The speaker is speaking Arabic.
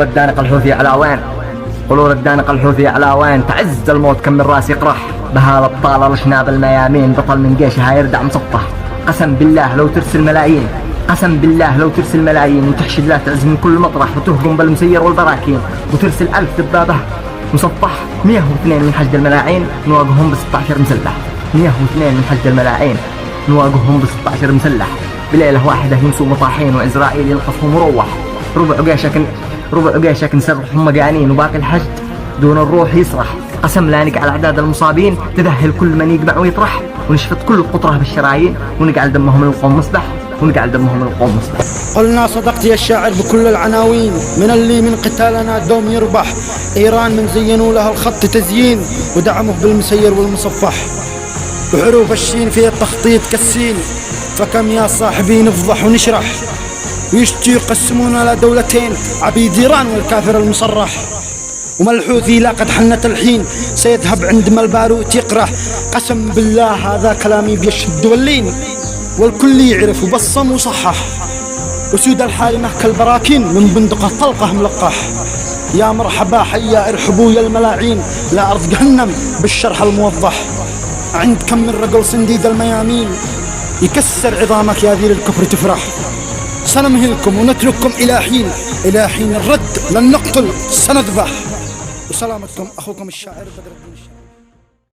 الدانق الحوثي على وين؟ قولوا الدانق الحوثي على وين؟ تعز الموت كم من راس يقرح، بها الابطال رشناب الميامين، بطل من جيشها يردع مصفح. قسم بالله لو ترسل ملايين، قسم بالله لو ترسل ملايين، وتحشد لا تعز من كل مطرح، وتهجم بالمسير والبراكين، وترسل 1000 دبابة مصفح. 102 من حشد الملاعين نواجههم ب 16 مسلح، 102 من حشد الملاعين نواجههم ب 16 مسلح. بليلة واحدة ينسوا مطاحين، وإسرائيل يلقفهم مروح. ربع جيشك نسرحهم مجانين، وباقي الحشد دون الروح يسرح. قسم لا نقع على أعداد المصابين، تذهل كل من يقبع ويطرح، ونشفط كل قطرة بالشرايين، ونقعل دمهم القوم مسبح، ونقعل دمهم القوم مسبح. قلنا صدقت يا الشاعر بكل العناوين، من اللي من قتالنا الدوم يربح. إيران من زينوا لها الخط تزيين، ودعمه بالمسير والمصفح. وحروف الشين في التخطيط كالسين، فكم يا صاحبي نفضح ونشرح. ويشتي يقسمون على دولتين، عبيد إيران والكافر المصرح. وما الحوثي لا قد حنت الحين، سيذهب عندما الباروت يقرح. قسم بالله هذا كلامي بيشهد واللين، والكل يعرف وبصم وصحح. وسود الحال مهك البراكين، من بندقة طلقه ملقح. يا مرحبا حيا ارحبوا يا الملاعين، لا أرض جهنم بالشرح الموضح. عند كم من رجل صنديد الميامين، يكسر عظامك يا ذيل الكفر تفرح. سنمهلكم ونترككم إلى حين، إلى حين الرد لن نقتل سنذبح. وسلامتكم أخوكم الشاعر بدر الدين.